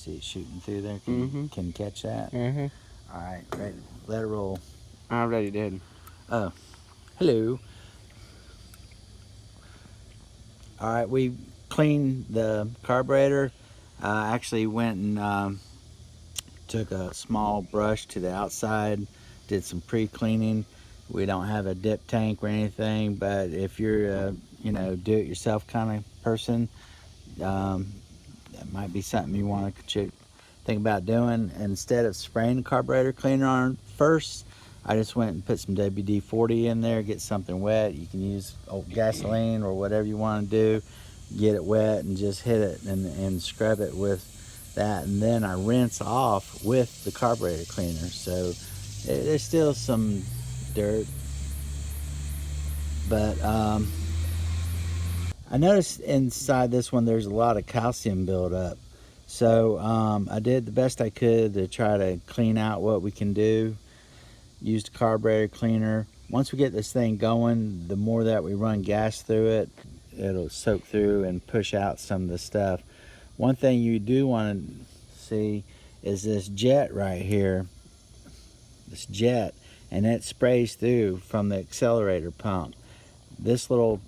See it shooting through there? Can you catch that? All right, ready. Let it roll. I already did. Oh, hello. All right, we cleaned the carburetor. Actually went and took a small brush to the outside, did some pre-cleaning. We don't have a dip tank or anything, but if you're a do-it-yourself kind of person, that might be something you want to think about doing. Instead of spraying the carburetor cleaner on first, I just went and put some WD-40 in there, get something wet. You can use old gasoline or whatever you want to do, get it wet and just hit it and scrub it with that, and then I rinse off with the carburetor cleaner. So there's still some dirt, but I noticed inside this one there's a lot of calcium buildup. So I did the best I could to try to clean out what we can do. Used a carburetor cleaner. Once we get this thing going, the more that we run gas through it, it'll soak through and push out some of the stuff. One thing you do want to see is this jet right here, this jet, and it sprays through from the accelerator pump. This little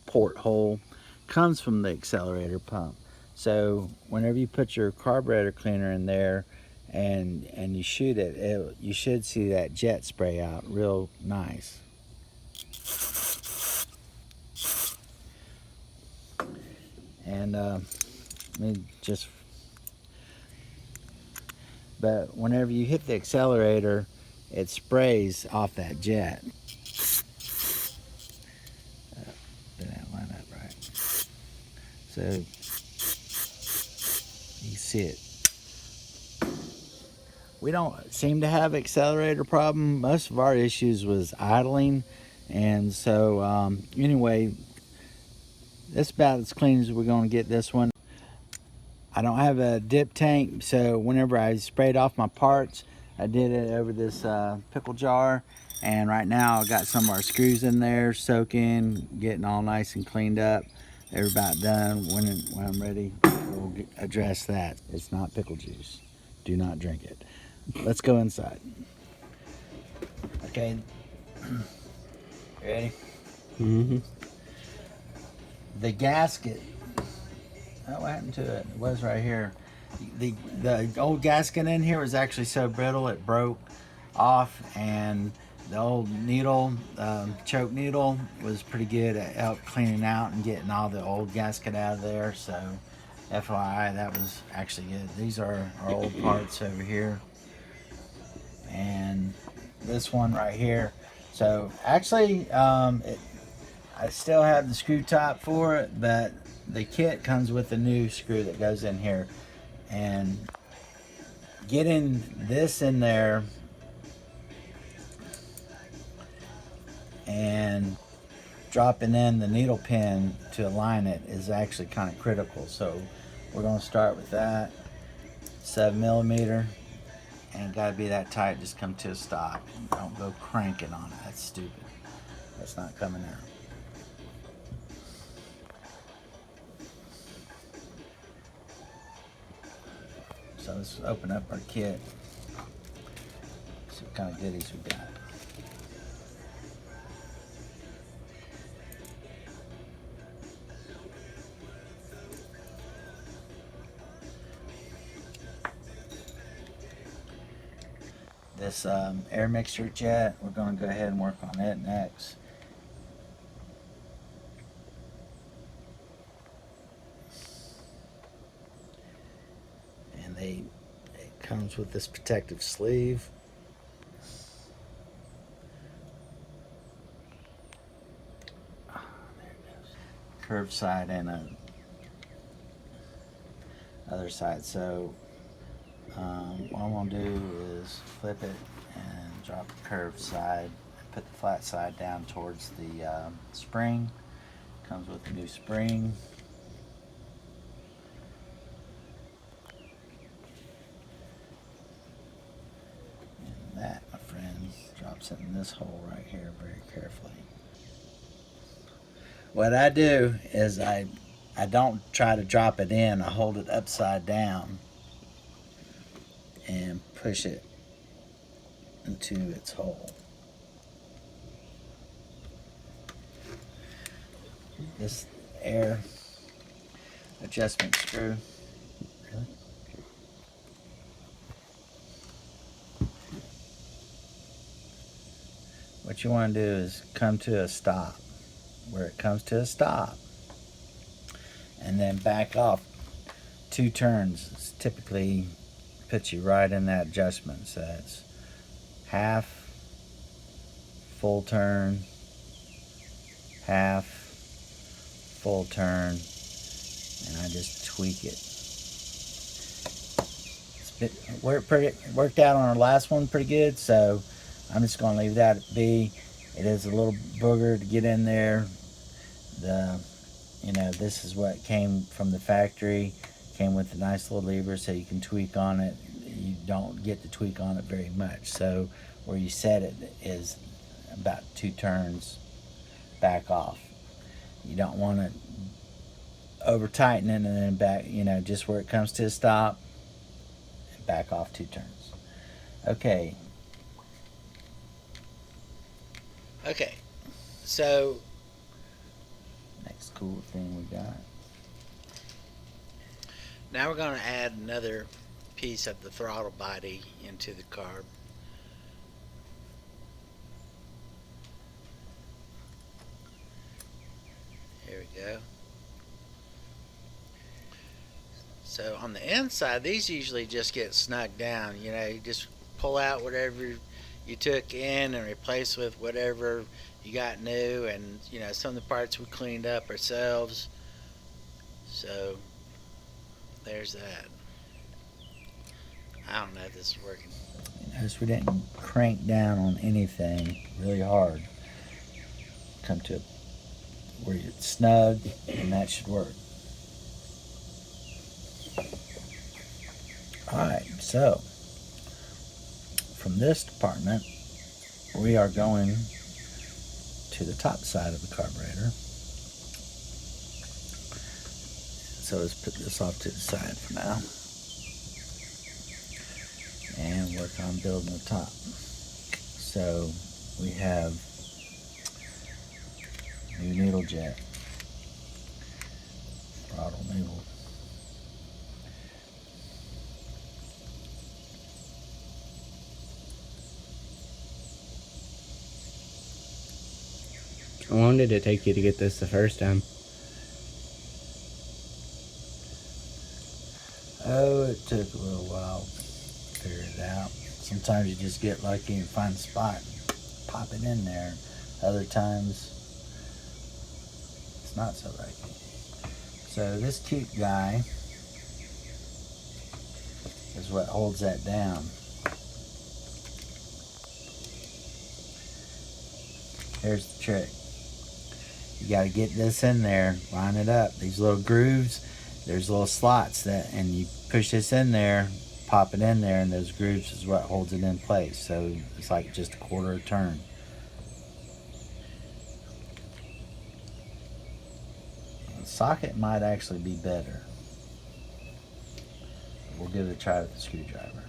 porthole comes from the accelerator pump. So whenever you put your carburetor cleaner in there and you shoot it, you should see that jet spray out real nice. And but whenever you hit the accelerator, it sprays off that jet. Did that line up right? So you see it. We don't seem to have accelerator problem. Most of our issues was idling, and so anyway, that's about as clean as we're going to get this one. I don't have a dip tank, so whenever I sprayed off my parts, I did it over this pickle jar, and right now I got some of our screws in there soaking, getting all nice and cleaned up. They're about done. When I'm ready, we'll address that. It's not pickle juice. Do not drink it. Let's go inside. Okay. Ready? The gasket. Oh, what happened to it? It was right here. The old gasket in here was actually so brittle it broke off, and the old needle, choke needle, was pretty good at help cleaning out and getting all the old gasket out of there. So FYI, that was actually good. These are our old parts over here, and this one right here. So actually I still have the screw top for it, but the kit comes with a new screw that goes in here, and getting this in there and dropping in the needle pin to align it is actually kind of critical. So we're going to start with that 7mm, and got to be that tight. Just come to a stop. Don't go cranking on it. That's stupid. That's not coming out. So let's open up our kit. See what kind of goodies we got. This air mixture jet, we're going to go ahead and work on it next. And it comes with this protective sleeve. There it goes. Curved side and a other side. So what I'm going to do is flip it and drop the curved side and put the flat side down towards the spring. Comes with a new spring. And that, my friend, drops it in this hole right here very carefully. What I do is I I don't try to drop it in. I hold it upside down and push it into its hole. This air adjustment screw. Really? What you want to do is come to a stop. Where it comes to a stop, and then back off 2 turns. It's typically puts you right in that adjustment. So it's half, full turn, half, full turn, and I just tweak it. Worked out on our last one pretty good, so I'm just going to leave that be. It is a little booger to get in there. This is what came from the factory. Came with a nice little lever so you can tweak on it. You don't get to tweak on it very much. So where you set it is about 2 turns back off. You don't want to over tighten it and then back, just where it comes to a stop, and back off 2 turns. Okay. So next cool thing we got. Now we're going to add another piece of the throttle body into the carb. Here we go. So on the inside, these usually just get snugged down. You just pull out whatever you took in and replace with whatever you got new, and some of the parts we cleaned up ourselves. So there's that. I don't know if this is working. Notice we didn't crank down on anything really hard. Come to where it's snug, and that should work. Alright, so from this department, we are going to the top side of the carburetor. So let's put this off to the side for now and work on building the top. So we have new needle jet, throttle needle. How long did it take you to get this the first time? Oh, it took a little while to figure it out. Sometimes you just get lucky and find a spot and pop it in there. Other times, it's not so lucky. So this cute guy is what holds that down. Here's the trick. You got to get this in there, line it up. These little grooves, there's little slots and you push this in there, pop it in there, and those grooves is what holds it in place. So it's like just a quarter of a turn. The socket might actually be better. We'll give it a try with the screwdriver.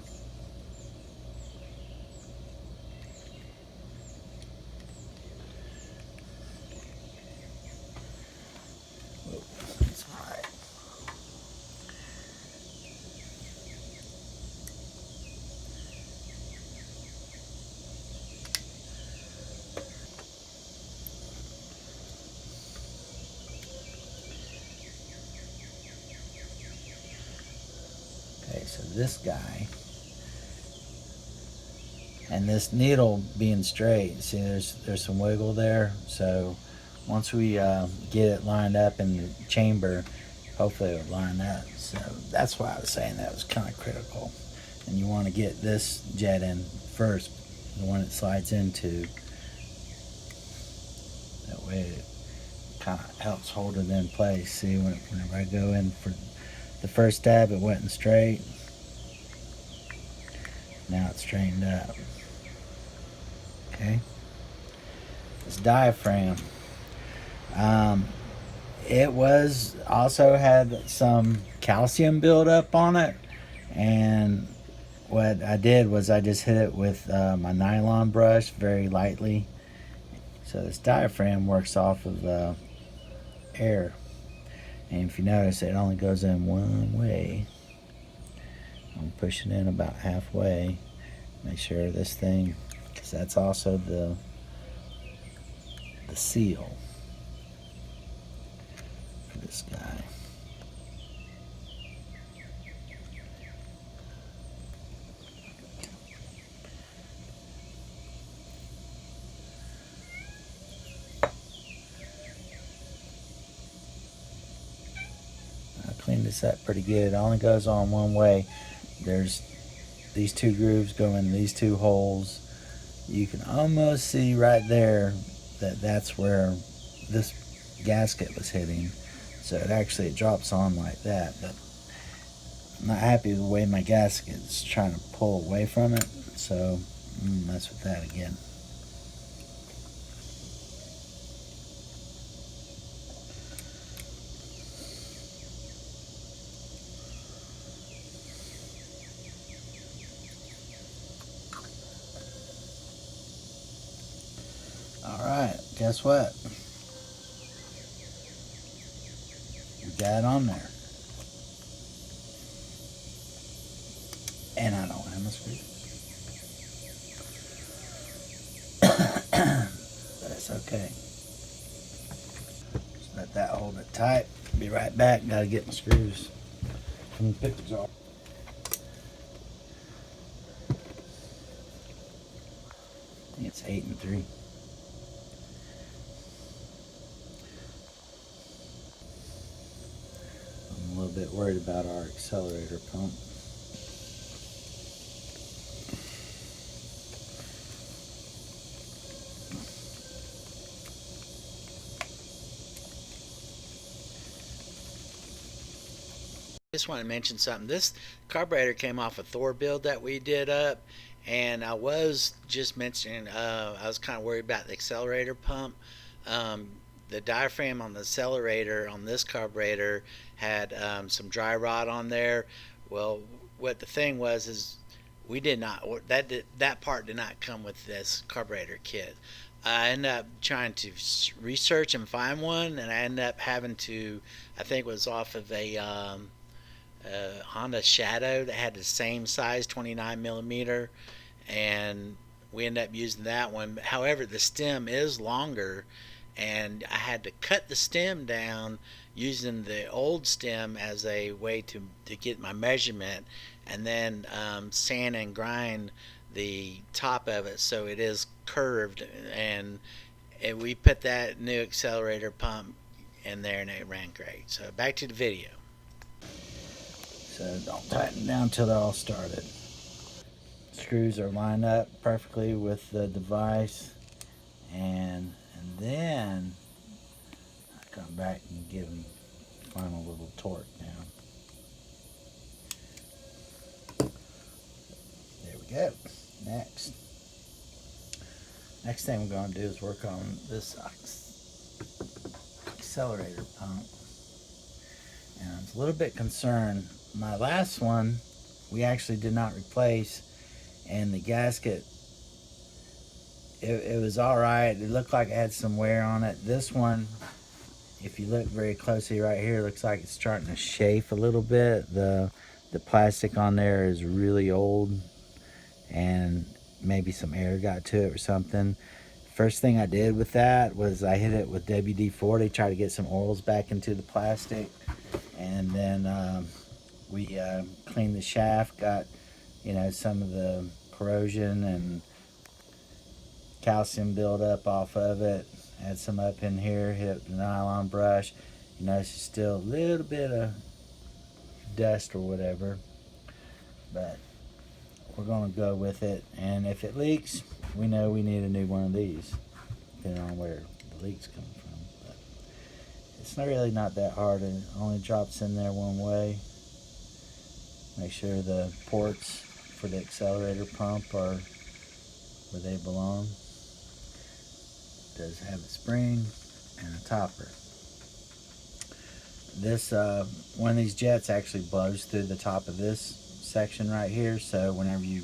So this guy, and this needle being straight, see there's some wiggle there. So once we get it lined up in the chamber, hopefully it'll line up. So that's why I was saying that was kind of critical. And you want to get this jet in first, the one it slides into. That way it kind of helps hold it in place. See, whenever I go in for the first tab, it went in straight. Now it's straightened up. Okay. This diaphragm, It was also had some calcium buildup on it, and what I did was I just hit it with my nylon brush very lightly. So this diaphragm works off of air, and if you notice, it only goes in one way. I'm pushing in about halfway. Make sure this thing, because that's also the seal for this guy. I cleaned this up pretty good. It only goes on one way. There's these two grooves go in these two holes. You can almost see right there that that's where this gasket was hitting. So it drops on like that, but I'm not happy with the way my gasket's trying to pull away from it. So mess with that again. All right, guess what? We got it on there. And I don't have my screw. But it's okay. Just let that hold it tight. Be right back. Gotta get my screws from the pickles off. I think it's 8 and 3. I'm a little bit worried about our accelerator pump. Just want to mention something. This carburetor came off a Thor build that we did up, and I was just mentioning I was kind of worried about the accelerator pump. Um, the diaphragm on the accelerator on this carburetor had some dry rot on there. Well, what the thing was is we did not that part did not come with this carburetor kit. I ended up trying to research and find one, and I ended up having to. I think it was off of a Honda Shadow that had the same size, 29 millimeter, and we ended up using that one. However, the stem is longer, and I had to cut the stem down using the old stem as a way to get my measurement, and then sand and grind the top of it so it is curved, and we put that new accelerator pump in there and it ran great. So back to the video. So don't tighten down till they're all started. Screws are lined up perfectly with the device, and then I come back and give them final little torque now. There we go. Next thing we're going to do is work on this accelerator pump. And I was a little bit concerned. My last one we actually did not replace, and the gasket, it was all right. It looked like it had some wear on it. This one, if you look very closely right here, it looks like it's starting to chafe a little bit. The plastic on there is really old, and maybe some air got to it or something. First thing I did with that was I hit it with WD-40, try to get some oils back into the plastic, and then we cleaned the shaft, got some of the corrosion and calcium buildup off of it. Had some up in here, hit it with the nylon brush. It's still a little bit of dust or whatever, but we're going to go with it. And if it leaks, we know we need a new one of these, depending on where the leak's coming from. But it's really not that hard. It only drops in there one way. Make sure the ports for the accelerator pump are where they belong. It does have a spring and a topper. This one of these jets actually blows through the top of this section right here, so whenever you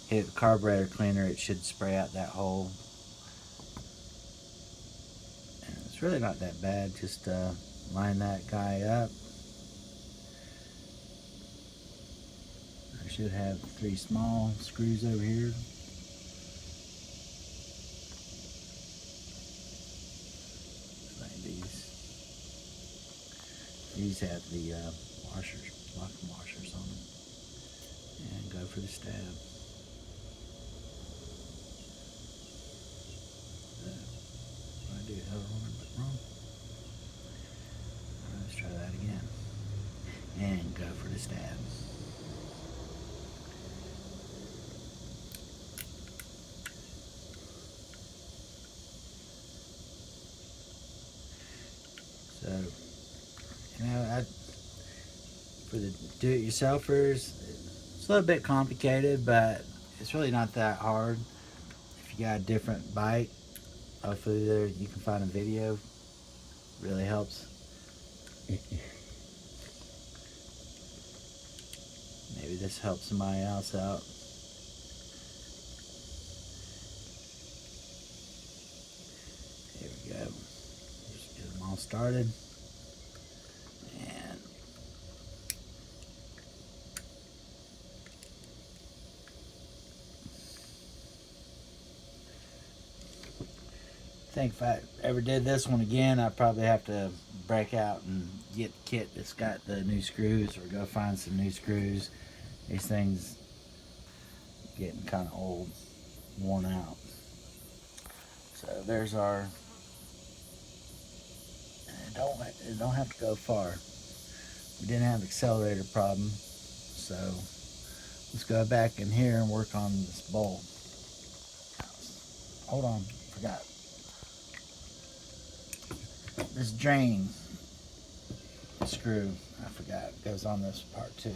hit the carburetor cleaner, it should spray out that hole. And it's really not that bad. Just line that guy up. I should have 3 small screws over here. Like these have the washers, locking washers on them. And go for the stab. What I do? Held on a bit wrong. Let's try that again. And go for the stab. So, for the do-it-yourselfers, it's a little bit complicated, but it's really not that hard. If you got a different bite, hopefully there you can find a video. Really helps. Maybe this helps somebody else out. Here we go. Just get them all started. And I think if I ever did this one again, I'd probably have to break out and get the kit that's got the new screws, or go find some new screws. These things getting kind of old, worn out. So there's our. It don't have to go far. We didn't have accelerator problem, so let's go back in here and work on this bolt. Hold on, forgot. This drain screw, I forgot, goes on this part too.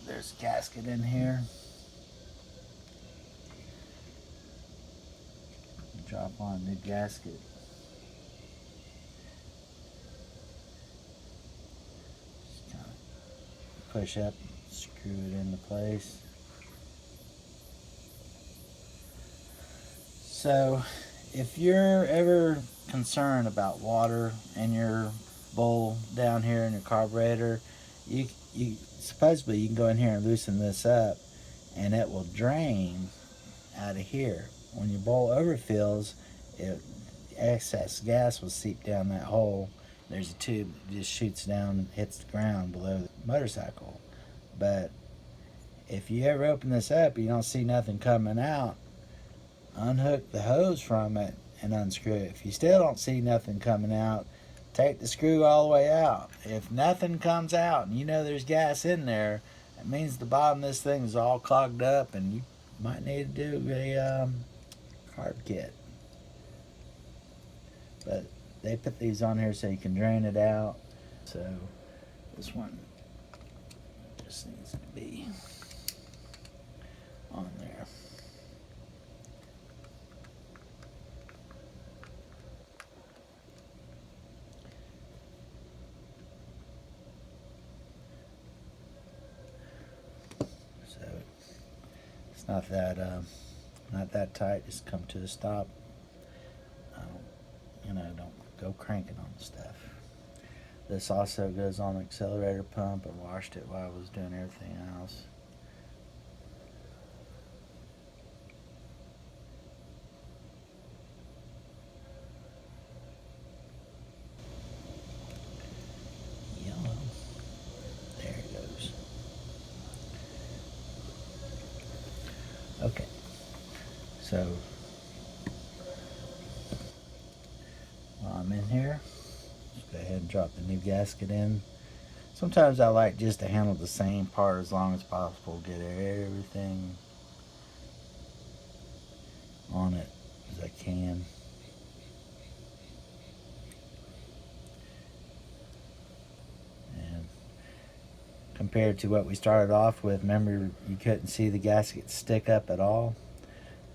There's a gasket in here. Drop on a new gasket. Just kind of push up, screw it into place. So, if you're ever concerned about water in your bowl down here in your carburetor, you supposedly you can go in here and loosen this up, and it will drain out of here. When your bowl overfills, excess gas will seep down that hole. There's a tube that just shoots down and hits the ground below the motorcycle. But if you ever open this up, you don't see nothing coming out, unhook the hose from it and unscrew it. If you still don't see nothing coming out, take the screw all the way out. If nothing comes out and you know there's gas in there, it means the bottom of this thing is all clogged up, and you might need to do a carb kit. But they put these on here so you can drain it out. So this one just needs to be on there. So it's not that tight. Just come to a stop. Don't go cranking on the stuff. This also goes on the accelerator pump. I washed it while I was doing everything else. Yellow. There it goes. Okay. So while I'm in here, just go ahead and drop the new gasket in. Sometimes I like just to handle the same part as long as possible, get everything on it as I can. And compared to what we started off with, remember you couldn't see the gasket stick up at all.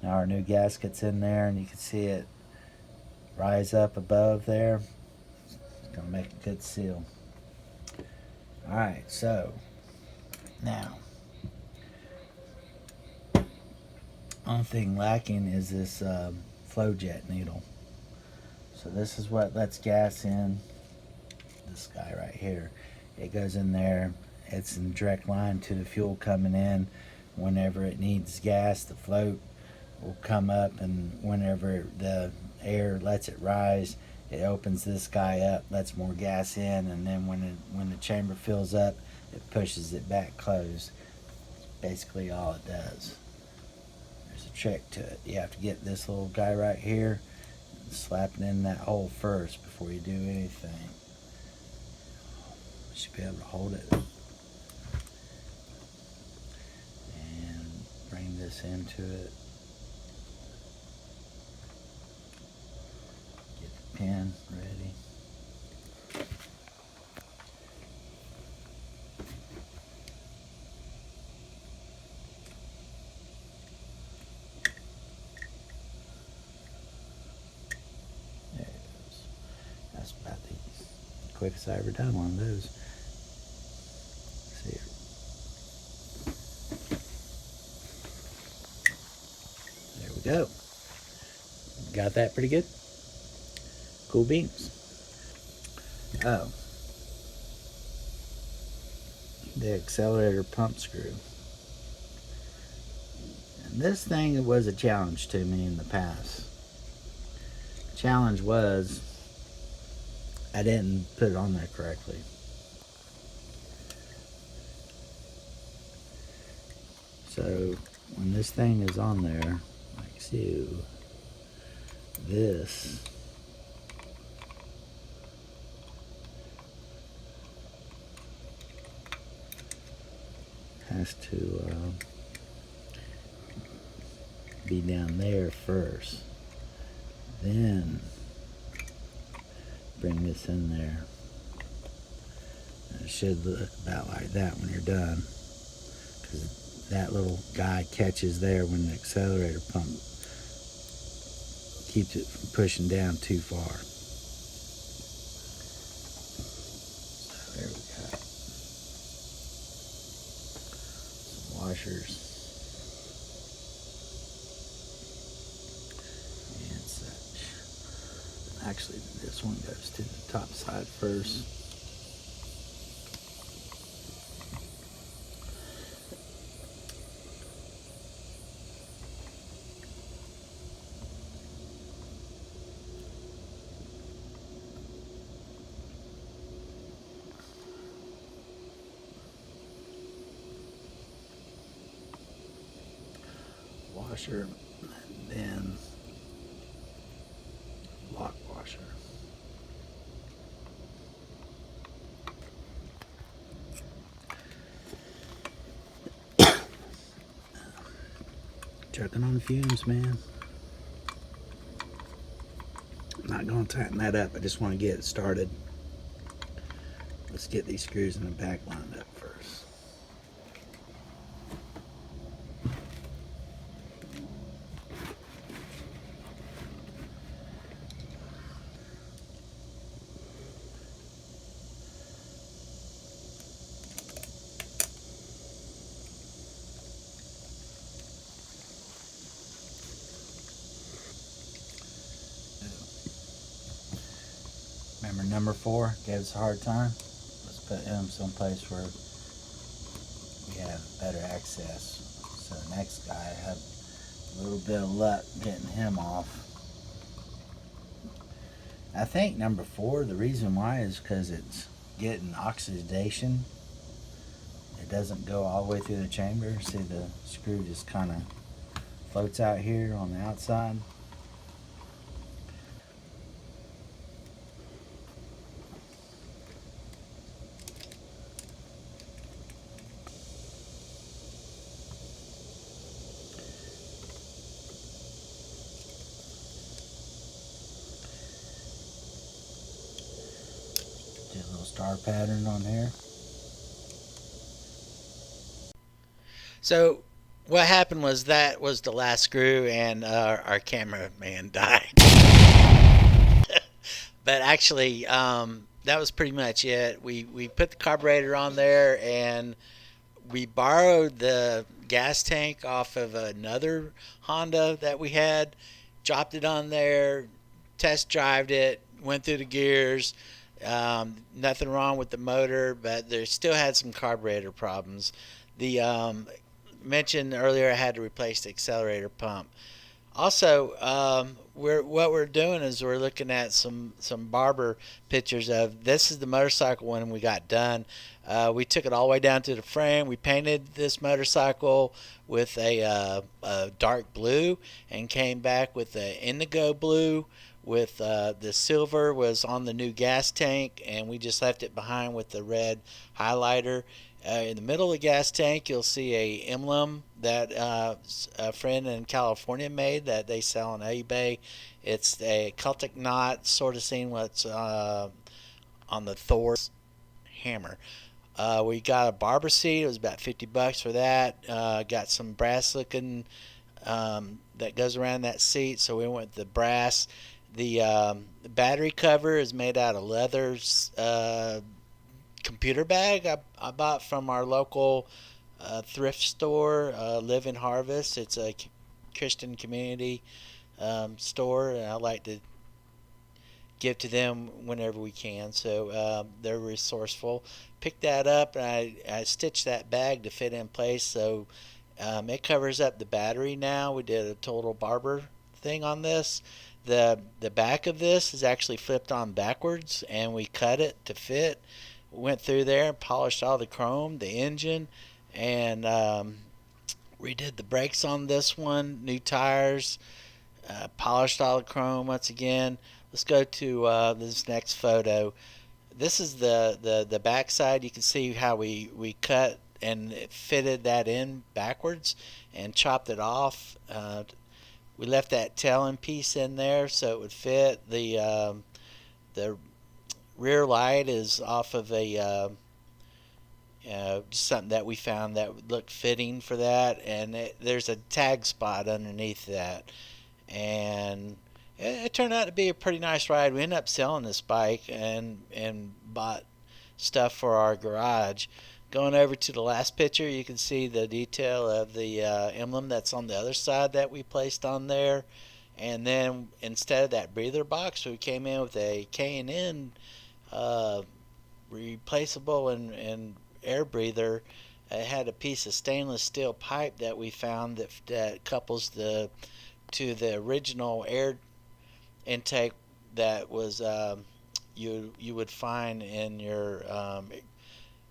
Now our new gasket's in there and you can see it rise up above there. Gonna make a good seal. Alright, so now only thing lacking is this flow jet needle. So this is what lets gas in. This guy right here. It goes in there. It's in direct line to the fuel coming in. Whenever it needs gas, the float will come up, and whenever the air lets it rise, it opens this guy up, lets more gas in, and then when the chamber fills up, it pushes it back closed. That's basically all it does. There's a trick to it. You have to get this little guy right here and slap it in that hole first before you do anything. You should be able to hold it. And bring this into it. Get the pin ready. There it goes. That's about the quickest I ever done one of those. See, there we go. Got that pretty good. Cool beans. Oh, the accelerator pump screw. And this thing was a challenge to me in the past. Challenge was I didn't put it on there correctly. So when this thing is on there, like so, this has to be down there first. Then bring this in there. And it should look about like that when you're done, because that little guy catches there when the accelerator pump keeps it from pushing down too far. So there we go. Some washers. Actually, this one goes to the top side first. Washer, and then lock washer. Choking on the fumes, man. I'm not going to tighten that up. I just want to get it started. Let's get these screws in the back lined up first. Remember number 4 gave us a hard time? Let's put him someplace where we have better access. So the next guy had a little bit of luck getting him off. I think number 4, the reason why is because it's getting oxidation. It doesn't go all the way through the chamber. See, the screw just kind of floats out here on the outside. Did a little star pattern on here. So what happened was that was the last screw, and our cameraman died. But actually, that was pretty much it. We put the carburetor on there, and we borrowed the gas tank off of another Honda that we had, dropped it on there, test drived it, went through the gears. Nothing wrong with the motor, but there still had some carburetor problems. The mentioned earlier, I had to replace the accelerator pump. Also, what we're doing is we're looking at some barber pictures of this is the motorcycle when we got done. We took it all the way down to the frame. We painted this motorcycle with a dark blue and came back with an indigo blue. With the silver was on the new gas tank, and we just left it behind with the red highlighter. In the middle of the gas tank, you'll see a emblem that a friend in California made that they sell on eBay. It's a Celtic knot, sort of seeing what's on the Thor's hammer. We got a barber seat. It was about $50 for that. Got some brass looking that goes around that seat, so we went with the brass. The battery cover is made out of leather computer bag I bought from our local thrift store, Live and Harvest. It's a Christian community store, and I like to give to them whenever we can. So they're resourceful. Picked that up, and I stitched that bag to fit in place. So it covers up the battery now. We did a total barber thing on this. The back of this is actually flipped on backwards, and we cut it to fit. Went through there and polished all the chrome, the engine, and redid the brakes on this one, new tires, polished all the chrome once again. Let's go to this next photo. This is the back side. You can see how we cut and fitted that in backwards and chopped it off. We left that tailing piece in there so it would fit. The rear light is off of a just something that we found that looked fitting for that, and there's a tag spot underneath that, and it turned out to be a pretty nice ride. We ended up selling this bike and bought stuff for our garage. Going over to the last picture, you can see the detail of the emblem that's on the other side that we placed on there. And then instead of that breather box, we came in with a K&N replaceable and air breather. It had a piece of stainless steel pipe that we found that couples to the original air intake that was you would find in your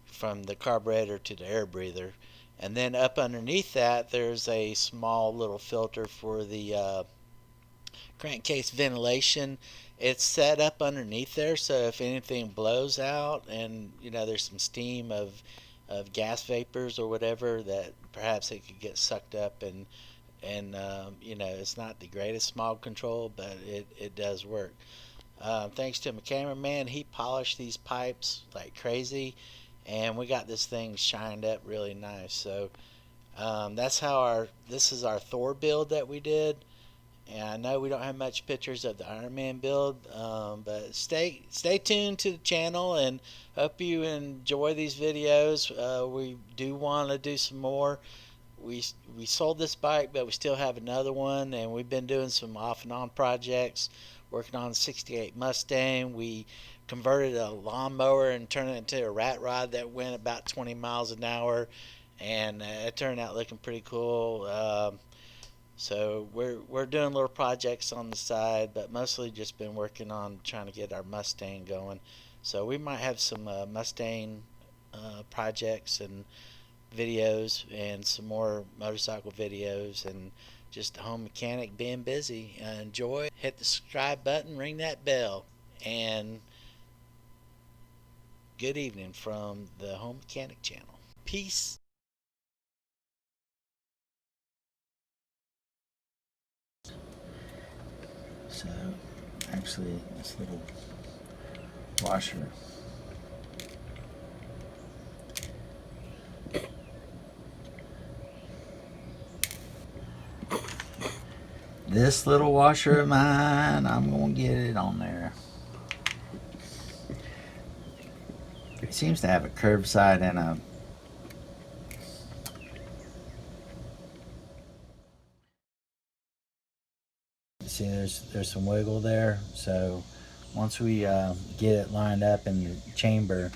from the carburetor to the air breather. And then up underneath that, there's a small little filter for the crankcase ventilation. It's set up underneath there, so if anything blows out and there's some steam of gas vapors or whatever, that perhaps it could get sucked up, and it's not the greatest smog control, but it does work. Thanks to my cameraman, he polished these pipes like crazy, and we got this thing shined up really nice. So that's how this is our Thor build that we did. And I know we don't have much pictures of the Iron Man build, but stay tuned to the channel, and hope you enjoy these videos. We do want to do some more. We sold this bike, but we still have another one, and we've been doing some off and on projects, working on a 68 Mustang. We converted a lawnmower and turned it into a rat rod that went about 20 miles an hour, and it turned out looking pretty cool. So we're doing little projects on the side, but mostly just been working on trying to get our Mustang going. So we might have some Mustang projects and videos, and some more motorcycle videos, and just a home mechanic being busy. Enjoy. Hit the subscribe button, ring that bell, and good evening from the Home Mechanic channel. Peace. So, actually, this little washer, this little washer of mine, I'm gonna get it on there. It seems to have a curved side and a. See, there's some wiggle there. So once we get it lined up in the chamber,